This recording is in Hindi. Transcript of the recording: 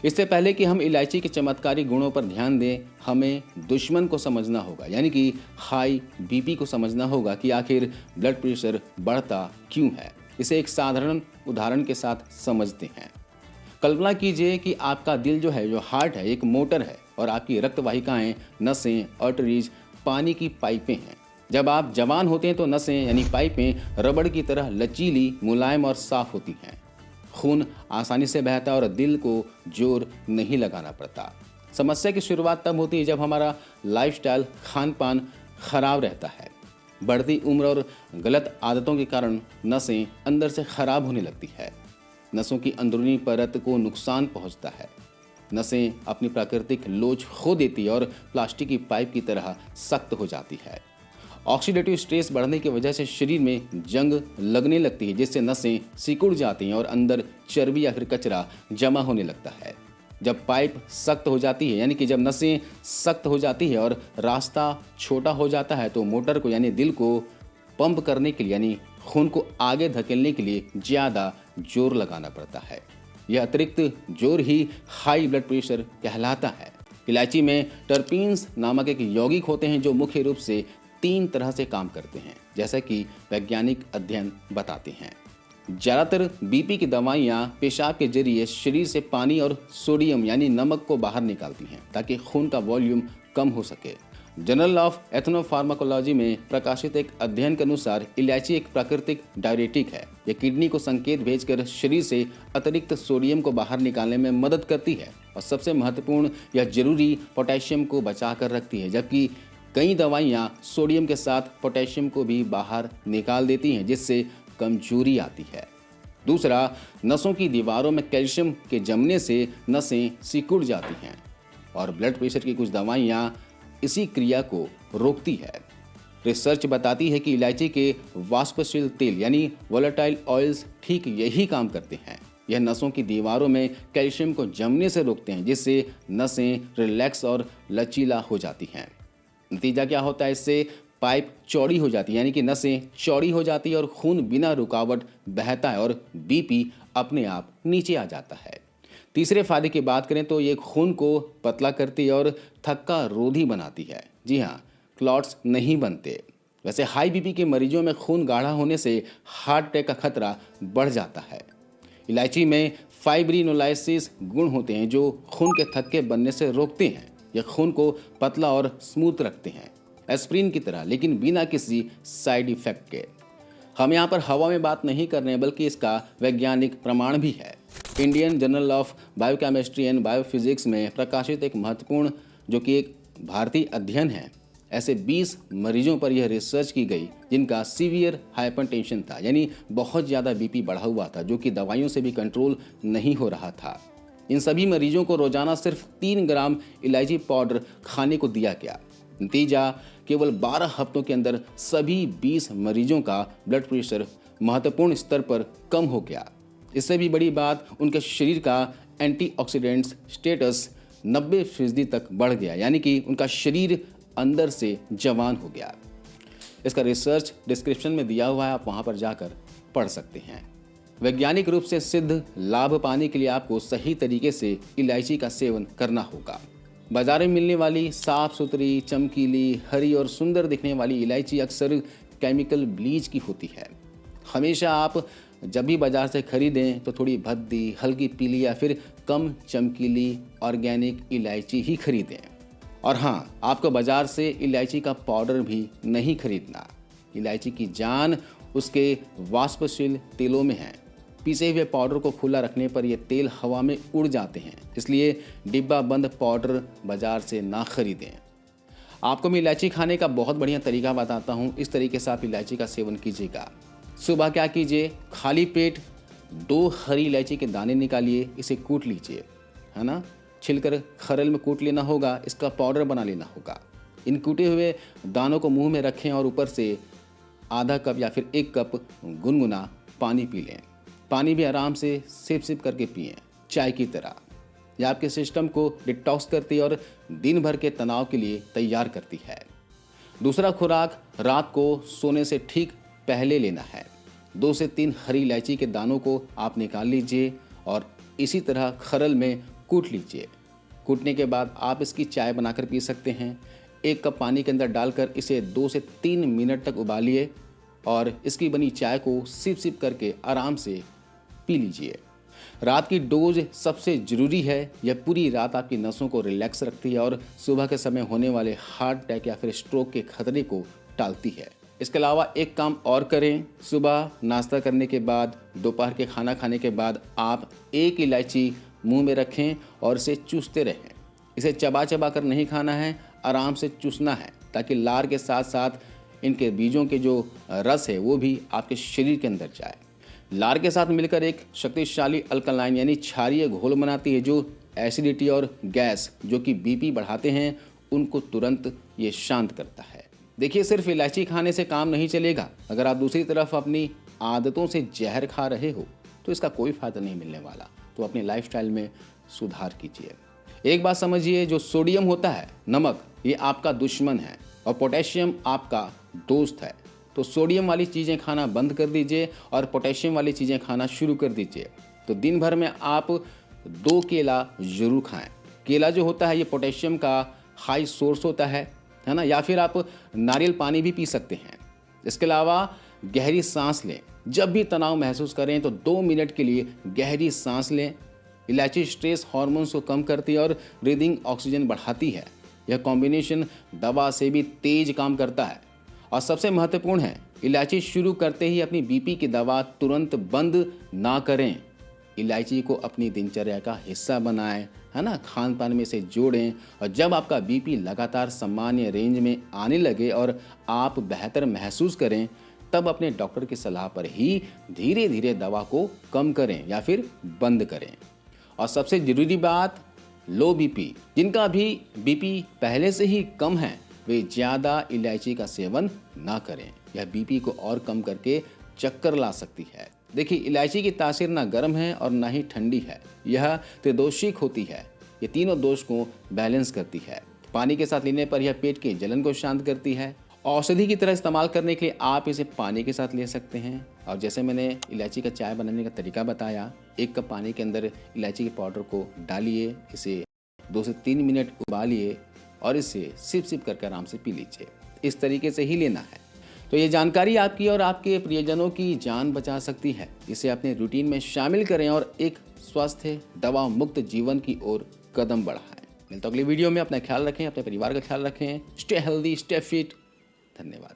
इससे पहले कि हम इलायची के चमत्कारी गुणों पर ध्यान दें, हमें दुश्मन को समझना होगा, यानी कि हाई बीपी को समझना होगा कि आखिर ब्लड प्रेशर बढ़ता क्यों है। इसे एक साधारण उदाहरण के साथ समझते हैं। कल्पना कीजिए कि आपका दिल जो है, जो हार्ट है, एक मोटर है और आपकी रक्त वाहिकाएं, नसें, आर्टरीज पानी की पाइपें हैं। जब आप जवान होते हैं तो नसें यानी पाइपें रबड़ की तरह लचीली, मुलायम और साफ होती हैं। खून आसानी से बहता है और दिल को जोर नहीं लगाना पड़ता। समस्या की शुरुआत तब होती है जब हमारा लाइफस्टाइल, खान पान खराब रहता है। बढ़ती उम्र और गलत आदतों के कारण नसें अंदर से खराब होने लगती है। नसों की अंदरूनी परत को नुकसान पहुंचता है। नसें अपनी प्राकृतिक लोच खो देती है और प्लास्टिक की पाइप की तरह सख्त हो जाती है। ऑक्सीडेटिव स्ट्रेस बढ़ने की वजह से शरीर में जंग लगने लगती है, जिससे नसें सिकुड़ जाती हैं और अंदर चर्बी या फिर कचरा जमा होने लगता है। जब पाइप सख्त हो जाती है, यानी कि जब नसें सख्त हो जाती है और रास्ता छोटा हो जाता है, तो मोटर को यानी दिल को पंप करने के लिए, यानी खून को आगे धकेलने के लिए ज़्यादा जोर लगाना पड़ता है। यह अतिरिक्त जोर ही हाई ब्लड प्रेशर कहलाता है। इलायची में टर्पीन्स नामक एक यौगिक होते हैं जो मुख्य रूप से 3 तरह से काम करते हैं, जैसा कि वैज्ञानिक अध्ययन बताते हैं। ज़्यादातर बीपी की दवाइयाँ पेशाब के जरिए शरीर से पानी और सोडियम यानी नमक को बाहर निकालती हैं ताकि खून का वॉल्यूम कम हो सके। जर्नल ऑफ एथनोफार्माकोलॉजी में प्रकाशित एक अध्ययन के अनुसार इलायची एक प्राकृतिक डायरेटिक है। यह किडनी को संकेत भेजकर शरीर से अतिरिक्त सोडियम को बाहर निकालने में मदद करती है और सबसे महत्वपूर्ण, यह जरूरी पोटेशियम को बचा कर रखती है, जबकि कई दवाइयाँ सोडियम के साथ पोटेशियम को भी बाहर निकाल देती हैं, जिससे कमजोरी आती है। दूसरा, नसों की दीवारों में कैल्शियम के जमने से नसें सिकुड़ जाती हैं और ब्लड प्रेशर की कुछ दवाइयाँ इसी क्रिया को रोकती है। रिसर्च बताती है कि इलायची के वाष्पशील तेल यानी वोलेटाइल ऑयल्स ठीक यही काम करते हैं। यह नसों की दीवारों में कैल्शियम को जमने से रोकते हैं, जिससे नसें रिलैक्स और लचीला हो जाती हैं। नतीजा क्या होता है? इससे पाइप चौड़ी हो जाती है, यानी कि नसें चौड़ी हो जाती है और खून बिना रुकावट बहता है और बीपी अपने आप नीचे आ जाता है। तीसरे फायदे की बात करें तो ये खून को पतला करती है और थक्का रोधी बनाती है। जी हाँ, क्लॉट्स नहीं बनते। वैसे हाई बीपी के मरीजों में खून गाढ़ा होने से हार्ट अटैक का खतरा बढ़ जाता है। इलायची में फाइब्रिनोलाइसिस गुण होते हैं जो खून के थक्के बनने से रोकते हैं। यह खून को पतला और स्मूथ रखते हैं, एस्प्रिन की तरह, लेकिन बिना किसी साइड इफेक्ट के। हम यहाँ पर हवा में बात नहीं कर रहे हैं, बल्कि इसका वैज्ञानिक प्रमाण भी है। Indian journal of biochemistry and biophysics में प्रकाशित एक महत्वपूर्ण, जो कि एक भारतीय अध्ययन है, ऐसे 20 मरीजों पर यह रिसर्च की गई जिनका सीवियर हाइपरटेंशन था, यानी बहुत ज़्यादा बीपी बढ़ा हुआ था, जो कि दवाइयों से भी कंट्रोल नहीं हो रहा था। इन सभी मरीजों को रोजाना सिर्फ 3 ग्राम इलायची पाउडर खाने को दिया गया। नतीजा, केवल 12 हफ्तों के अंदर सभी 20 मरीजों का ब्लड प्रेशर महत्वपूर्ण स्तर पर कम हो गया। इससे भी बड़ी बात, उनके शरीर का एंटीऑक्सीडेंट्स स्टेटस 90% तक बढ़ गया, यानी कि उनका शरीर अंदर से जवान हो गया। इसका रिसर्च डिस्क्रिप्शन में दिया हुआ है, आप वहां पर जाकर पढ़ सकते हैं। वैज्ञानिक रूप से सिद्ध लाभ पाने के लिए आपको सही तरीके से इलायची का सेवन करना होगा। बाजार में मिलने वाली साफ सुथरी, चमकीली, हरी और सुंदर दिखने वाली इलायची अक्सर केमिकल ब्लीच की होती है। हमेशा आप जब भी बाजार से खरीदें तो थोड़ी भद्दी, हल्की पीली या फिर कम चमकीली ऑर्गेनिक इलायची ही खरीदें। और हाँ, आपको बाजार से इलायची का पाउडर भी नहीं खरीदना। इलायची की जान उसके वाष्पशील तेलों में है। पीसे हुए पाउडर को खुला रखने पर ये तेल हवा में उड़ जाते हैं, इसलिए डिब्बा बंद पाउडर बाजार से ना खरीदें। आपको मैं इलायची खाने का बहुत बढ़िया तरीका बताता हूँ। इस तरीके से आप इलायची का सेवन कीजिएगा। सुबह क्या कीजिए, खाली पेट 2 हरी इलायची के दाने निकालिए, इसे कूट लीजिए, है ना, छिलकर खरल में कूट लेना होगा, इसका पाउडर बना लेना होगा। इन कूटे हुए दानों को मुंह में रखें और ऊपर से आधा कप या फिर 1 कप गुनगुना पानी पी लें। पानी भी आराम से सिप सिप करके पिएं, चाय की तरह। यह आपके सिस्टम को डिटॉक्स करती है और दिन भर के तनाव के लिए तैयार करती है। दूसरा खुराक रात को सोने से ठीक पहले लेना है। 2 से 3 हरी इलायची के दानों को आप निकाल लीजिए और इसी तरह खरल में कूट लीजिए। कूटने के बाद आप इसकी चाय बनाकर पी सकते हैं। 1 कप पानी के अंदर डालकर इसे 2 से 3 मिनट तक उबालिए और इसकी बनी चाय को सिप सिप करके आराम से पी लीजिए। रात की डोज सबसे ज़रूरी है। यह पूरी रात आपकी नसों को रिलैक्स रखती है और सुबह के समय होने वाले हार्ट अटैक या फिर स्ट्रोक के खतरे को टालती है। इसके अलावा एक काम और करें, सुबह नाश्ता करने के बाद, दोपहर के खाना खाने के बाद आप 1 इलायची मुंह में रखें और इसे चूसते रहें। इसे चबा चबा कर नहीं खाना है, आराम से चूसना है ताकि लार के साथ साथ इनके बीजों के जो रस है वो भी आपके शरीर के अंदर जाए। लार के साथ मिलकर एक शक्तिशाली अल्कलाइन यानी क्षारीय घोल बनाती है जो एसिडिटी और गैस जो कि बीपी बढ़ाते हैं उनको तुरंत ये शांत करता है। देखिए, सिर्फ इलायची खाने से काम नहीं चलेगा। अगर आप दूसरी तरफ अपनी आदतों से जहर खा रहे हो तो इसका कोई फ़ायदा नहीं मिलने वाला। तो अपने लाइफस्टाइल में सुधार कीजिए। एक बात समझिए, जो सोडियम होता है, नमक, ये आपका दुश्मन है और पोटेशियम आपका दोस्त है। तो सोडियम वाली चीज़ें खाना बंद कर दीजिए और पोटेशियम वाली चीज़ें खाना शुरू कर दीजिए। तो दिन भर में आप 2 केला ज़रूर खाएं। केला जो होता है ये पोटेशियम का हाई सोर्स होता है ना। या फिर आप नारियल पानी भी पी सकते हैं। इसके अलावा गहरी सांस लें। जब भी तनाव महसूस करें तो 2 मिनट के लिए गहरी सांस लें। इलायची स्ट्रेस हार्मोन्स को कम करती है और ब्रीदिंग ऑक्सीजन बढ़ाती है। यह कॉम्बिनेशन दवा से भी तेज काम करता है। और सबसे महत्वपूर्ण है, इलायची शुरू करते ही अपनी बीपी की दवा तुरंत बंद ना करें। इलायची को अपनी दिनचर्या का हिस्सा बनाएं, है ना, खान पान में से जोड़ें। और जब आपका बीपी लगातार सामान्य रेंज में आने लगे और आप बेहतर महसूस करें तब अपने डॉक्टर की सलाह पर ही धीरे धीरे दवा को कम करें या फिर बंद करें। और सबसे ज़रूरी बात, लो बीपी, जिनका भी बीपी पहले से ही कम है वे ज़्यादा इलायची का सेवन ना करें। यह बीपी को और कम करके चक्कर ला सकती है। देखिए, इलायची की तासीर ना गर्म है और ना ही ठंडी है। यह त्रिदोषिक होती है। ये तीनों दोष को बैलेंस करती है। पानी के साथ लेने पर यह पेट के जलन को शांत करती है। औषधि की तरह इस्तेमाल करने के लिए आप इसे पानी के साथ ले सकते हैं। और जैसे मैंने इलायची का चाय बनाने का तरीका बताया, 1 कप पानी के अंदर इलायची के पाउडर को डालिए, इसे 2 से 3 मिनट उबालिए और इसे सिप सिप करके आराम से पी लीजिए। इस तरीके से ही लेना है। तो ये जानकारी आपकी और आपके प्रियजनों की जान बचा सकती है। इसे अपने रूटीन में शामिल करें और एक स्वस्थ दवा मुक्त जीवन की ओर कदम बढ़ाएं। मिलता अगली वीडियो में। अपना ख्याल रखें, अपने परिवार का ख्याल रखें। Stay healthy, stay fit. धन्यवाद।